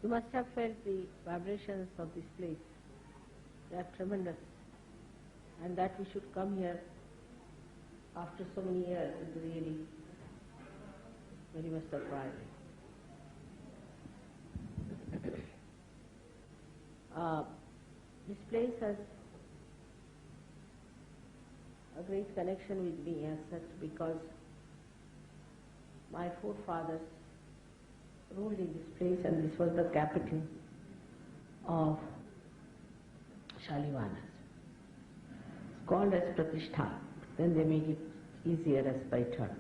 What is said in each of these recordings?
You must have felt the vibrations of this place. They are tremendous. And that we should come here after so many years is really very much surprising. This place has a great connection with me as such because my forefathers ruled in this place and this was the capital of Shalivahanas. It's called as Pratishtha, then they made it easier as Paithan.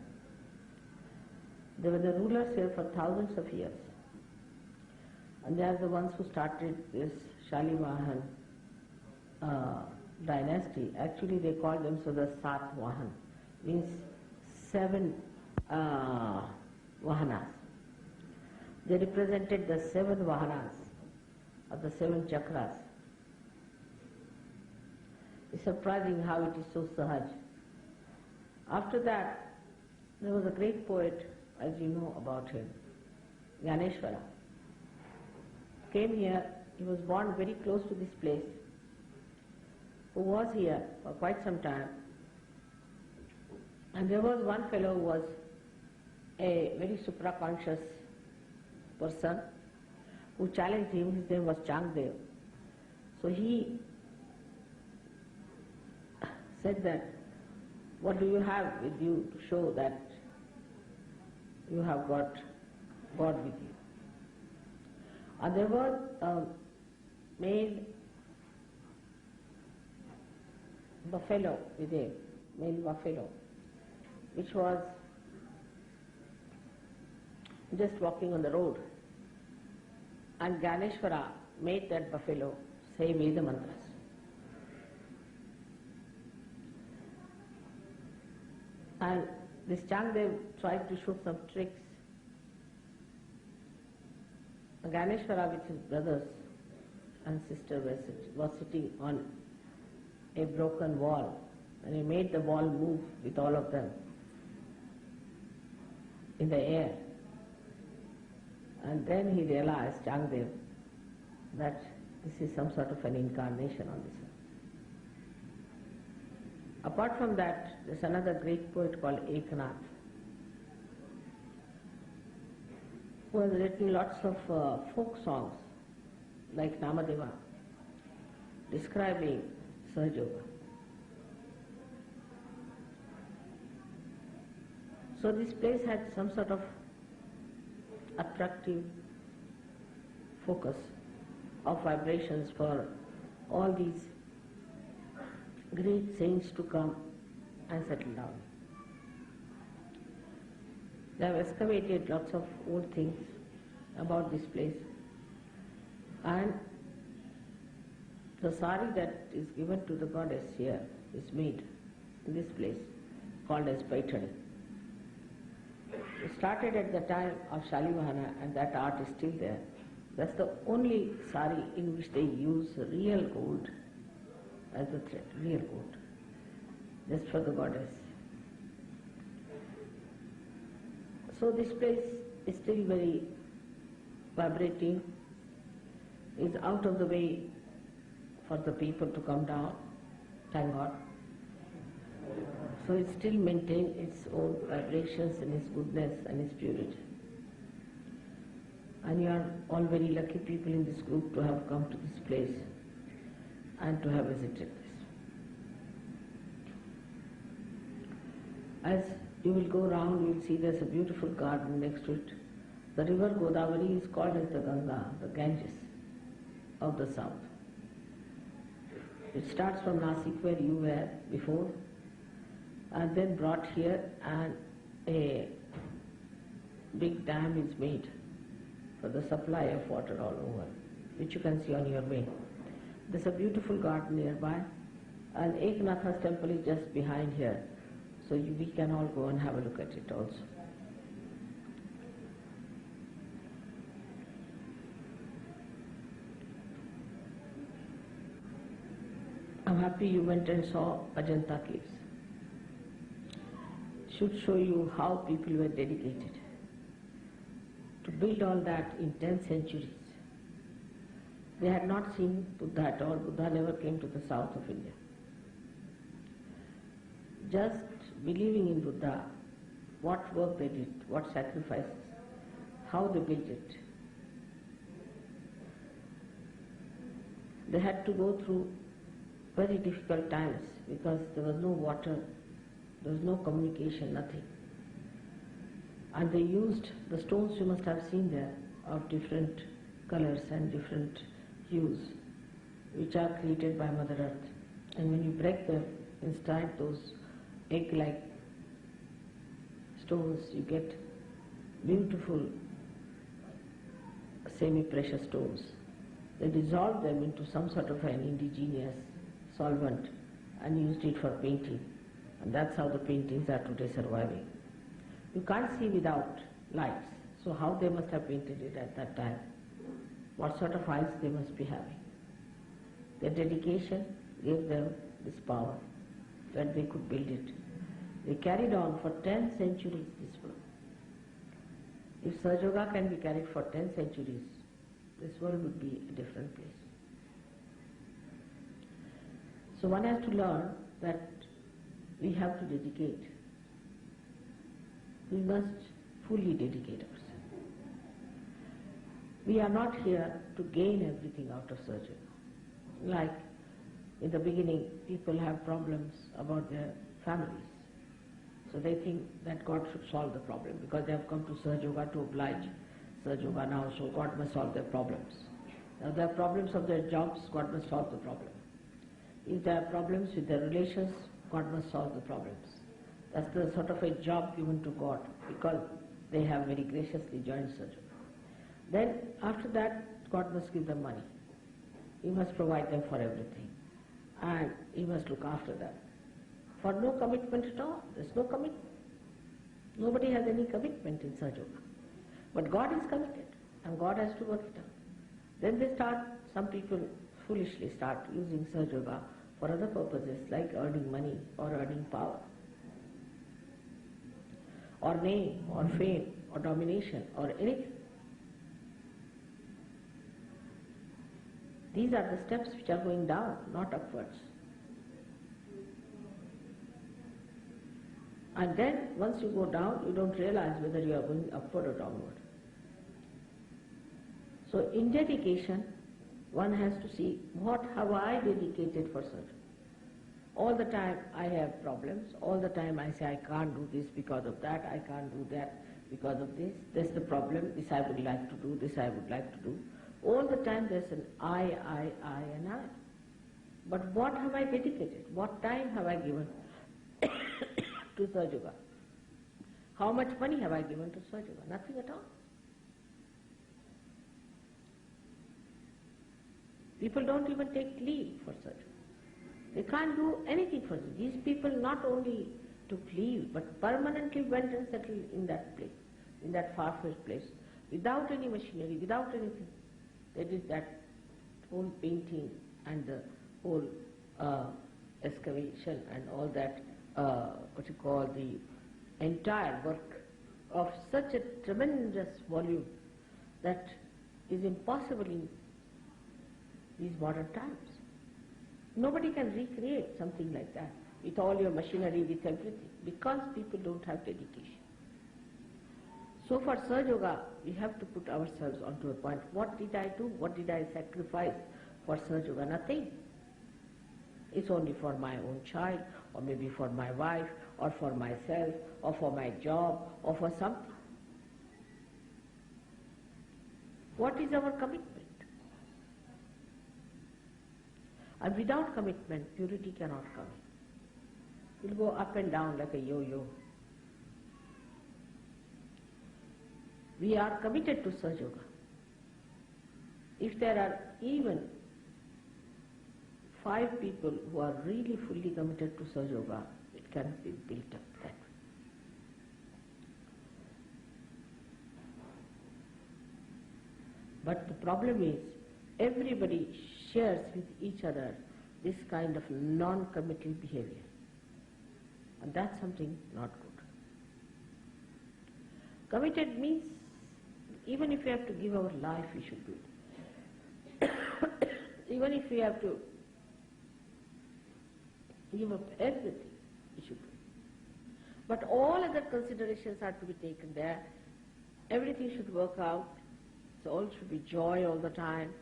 They were the rulers here for thousands of years. And they are the ones who started this Shalivahan dynasty. Actually they called themselves the Satvahan, means 7 Vahanas. They represented the 7 Vahanas of the 7 chakras. It's surprising how it is so sahaj. After that, there was a great poet, as you know about him, Ganeshwara. Came here, he was born very close to this place, who was here for quite some time. And there was one fellow who was a very supraconscious person who challenged him. His name was Changdev. So he said that, what do you have with you to show that you have got God with you? And there was a male buffalo with him, male buffalo, which was just walking on the road. And Ganeshwara made that buffalo say Veda mantras. And this Changdev tried to show some tricks. Ganeshwara with his brothers and sister was sitting on a broken wall, and he made the wall move with all of them in the air. And then he realized, Changdev, that this is some sort of an incarnation on this earth. Apart from that, there's another great poet called Eknath, who has written lots of folk songs like Namadeva, describing Sahaja. So this place had some sort of attractive focus of vibrations for all these great saints to come and settle down. They have excavated lots of old things about this place, and the sari that is given to the goddess here is made in this place, called as Paithan. It started at the time of Shalivahana, and that art is still there. That's the only sari in which they use real gold as the thread, real gold, just for the goddess. So this place is still very vibrating, is out of the way for the people to come down, thank God. So it still maintains its own vibrations and its goodness and its purity. And you are all very lucky people in this group to have come to this place and to have visited this. As you will go round, you will see there's a beautiful garden next to it. The river Godavari is called as the Ganga, the Ganges of the south. It starts from Nasik, where you were before, and then brought here, and a big dam is made for the supply of water all over, which you can see on your way. There's a beautiful garden nearby, and Eknatha's temple is just behind here, so we can all go and have a look at it also. I'm happy you went and saw Ajanta caves. Should show you how people were dedicated to build all that in 10 centuries. They had not seen Buddha at all. Buddha never came to the south of India. Just believing in Buddha, what work they did, what sacrifices, how they built it. They had to go through very difficult times because there was no water, there was no communication, nothing. And they used the stones you must have seen there of different colors and different hues, which are created by Mother Earth. And when you break them inside those egg-like stones, you get beautiful semi-precious stones. They dissolved them into some sort of an indigenous solvent and used it for painting. And that's how the paintings are today surviving. You can't see without lights, so how they must have painted it at that time. What sort of eyes they must be having. Their dedication gave them this power that they could build it. They carried on for 10 centuries this work. If Sahaja Yoga can be carried for 10 centuries, this world would be a different place. So one has to learn that we have to dedicate. We must fully dedicate ourselves. We are not here to gain everything out of Sahaja Yoga. Like in the beginning, people have problems about their families. So they think that God should solve the problem because they have come to Sahaja Yoga to oblige Sahaja Yoga now, so God must solve their problems. Now there are problems of their jobs, God must solve the problem. If there are problems with their relations, God must solve the problems. That's the sort of a job given to God because they have very graciously joined Sahaja Yoga. Then after that, God must give them money. He must provide them for everything. And He must look after them. For no commitment at all. There's no commitment. Nobody has any commitment in Sahaja Yoga. But God is committed and God has to work it out. Then they start, some people foolishly start using Sahaja Yoga for other purposes like earning money or earning power or name or fame or domination or anything. These are the steps which are going down, not upwards. And then once you go down, you don't realize whether you are going upward or downward. So in dedication, one has to see, what have I dedicated for Sahaja? All the time I have problems, all the time I say I can't do this because of that, I can't do that because of this, that's the problem, this I would like to do, this I would like to do. All the time there's an I, and I. But what have I dedicated? What time have I given to Sahaja Yoga? How much money have I given to Sahaja Yoga? Nothing at all. People don't even take leave for Sahaja Yoga. They can't do anything for it. These people not only took leave, but permanently went and settled in that place, in that far-fetched place, without any machinery, without anything. They did that whole painting and the whole excavation and all that, the entire work of such a tremendous volume that is impossible in these modern times. Nobody can recreate something like that with all your machinery, with everything, because people don't have dedication. So for Sahaja Yoga, we have to put ourselves onto a point. What did I do? What did I sacrifice for Sahaja Yoga? Nothing. It's only for my own child, or maybe for my wife, or for myself, or for my job, or for something. What is our commitment? And without commitment, purity cannot come in. It will go up and down like a yo-yo. We are committed to Sahaja Yoga. If there are even 5 people who are really fully committed to Sahaja Yoga, it can be built up that way. But the problem is, everybody shares with each other this kind of non-committal behavior. And that's something not good. Committed means, even if we have to give our life, we should do it. even if we have to give up everything, we should do. But all other considerations are to be taken there. Everything should work out. So all should be joy all the time.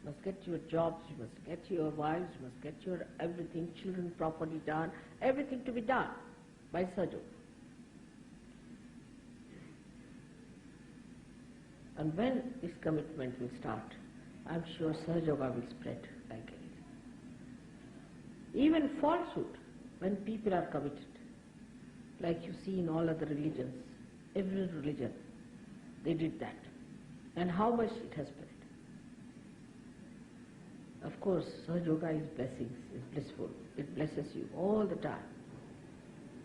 You must get your jobs, you must get your wives, you must get your everything, children properly done, everything to be done by Sahaja. And when this commitment will start, I'm sure Sahaja will spread like anything. Even falsehood, when people are committed, like you see in all other religions, every religion, they did that. And how much it has spread. Of course, Sahaja is blessings, is blissful. It blesses you all the time.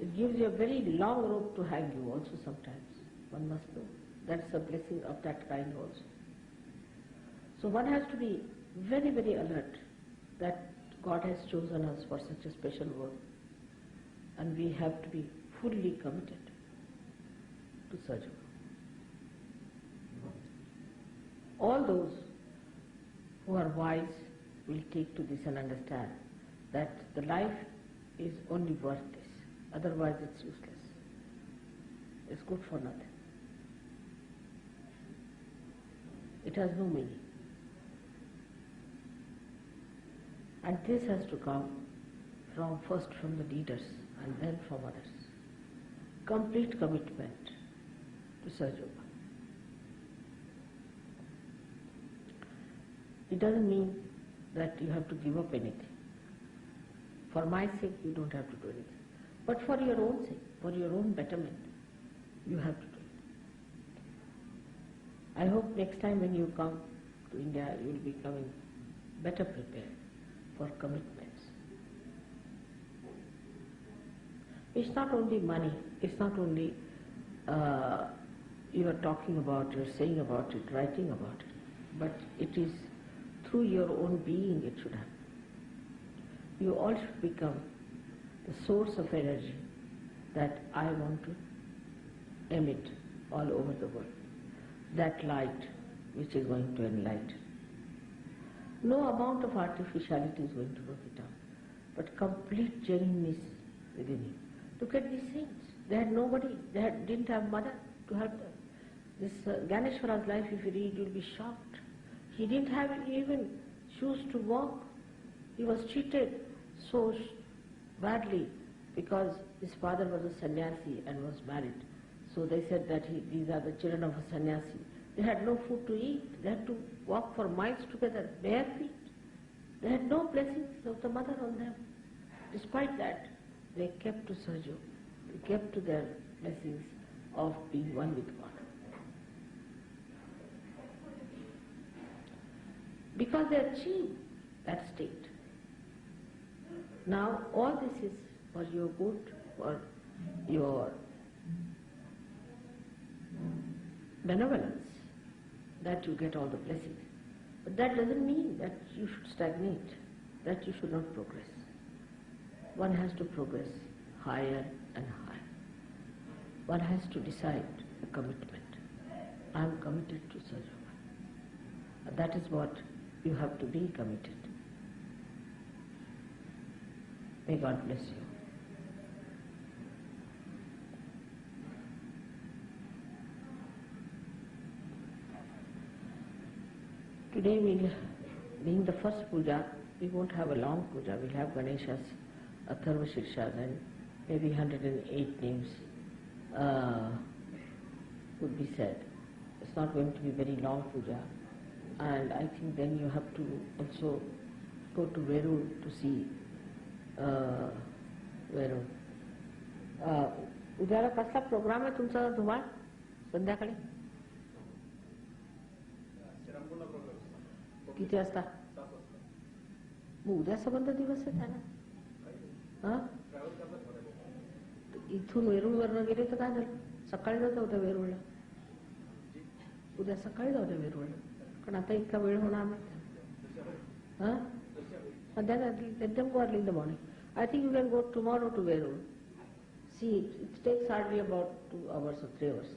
It gives you a very long rope to hang you also sometimes. One must know. That's a blessing of that kind also. So one has to be very, very alert that God has chosen us for such a special work. And we have to be fully committed to Sahaja. All those who are wise will take to this and understand that the life is only worth this. Otherwise it's useless. It's good for nothing. It has no meaning. And this has to come first from the leaders and then from others. Complete commitment to Sahaja. It doesn't mean that you have to give up anything. For my sake, you don't have to do anything. But for your own sake, for your own betterment, you have to do it. I hope next time when you come to India, you will be coming better prepared for commitments. It's not only money, it's not only you are talking about, you're saying about it, writing about it, but it is through your own being it should happen. You all should become the source of energy that I want to emit all over the world. That light which is going to enlighten. No amount of artificiality is going to work it out, but complete genuineness within you. Look at these saints. They had nobody, didn't have mother to help them. This Ganeshwara's life, if you read, you'll be shocked. He didn't have even shoes to walk. He was treated so badly because his father was a sannyasi and was married. So they said that these are the children of a sannyasi. They had no food to eat. They had to walk for miles together, bare feet. They had no blessings of the mother on them. Despite that, they kept to Sahaja. They kept to their blessings of being one with God. Because they achieved that state. Now all this is for your good, for your benevolence, that you get all the blessings. But that doesn't mean that you should stagnate, that you should not progress. One has to progress higher and higher. One has to decide a commitment. I am committed to Sahaja. That is what you have to be committed. May God bless you. Today being the first puja, we won't have a long puja. We'll have Ganesha's Atharva Shirshas and maybe 108 names would be said. It's not going to be very long puja. And I think then you have to also go to Verur to see Verur. उद्याला कसला programme आहे तुमचा धुमाळ संध्याकाळी किती वाजता मग उद्या संबंध दिवस आहे त्याला इथून वेरूळवरनं गेले तर काय झालं सकाळी जाऊ उद्या वेरूळला उद्या सकाळी जाऊ द्या वेरूळला कारण आता इतका वेळ होणार नाही let them go early in the morning. I think you can go tomorrow to Verur. See, it takes hardly about 2 hours or 3 hours.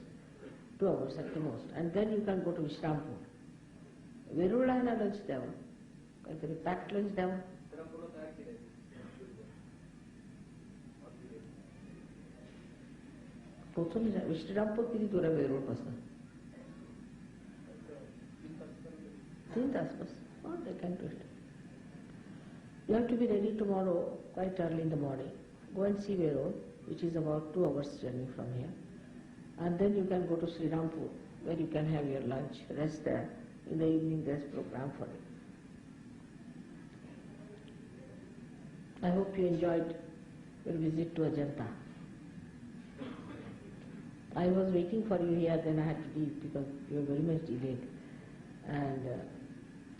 2 hours at the most. And then you can go to Vishrampur. Verurला आहे ना lunch द्यावं काहीतरी packed lunch द्यावं. पोचून श्रीरामपूर किती दूर आहे वेरूळ पासून? 3 तास बस. Oh, they can do it. You have to be ready tomorrow quite early in the morning. Go and see Veerod, which is about 2 hours journey from here. And then you can go to Srirampur, where you can have your lunch, rest there. In the evening there's program for you. I hope you enjoyed your visit to Ajanta. I was waiting for you here, then I had to leave because you were very much delayed. And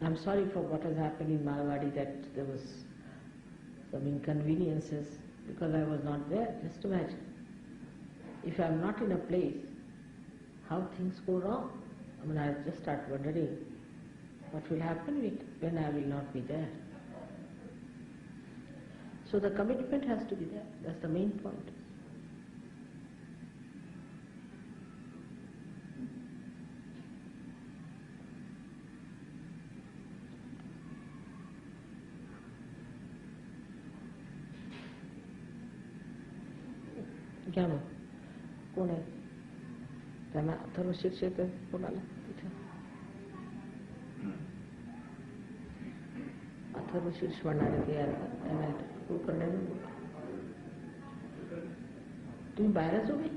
I'm sorry for what has happened in Malwadi, that there was some inconveniences because I was not there. Just imagine. If I'm not in a place, how things go wrong. I mean, I just start wondering what will happen when I will not be there. So the commitment has to be there. That's the main point. घ्या मग. कोण आहे? त्यांना अथर्व शीर्षक कोणाला तिथे अथर्व शीर्ष म्हणणारे ते त्यांना कुलकर्णी तुम्ही बाहेरच उभे.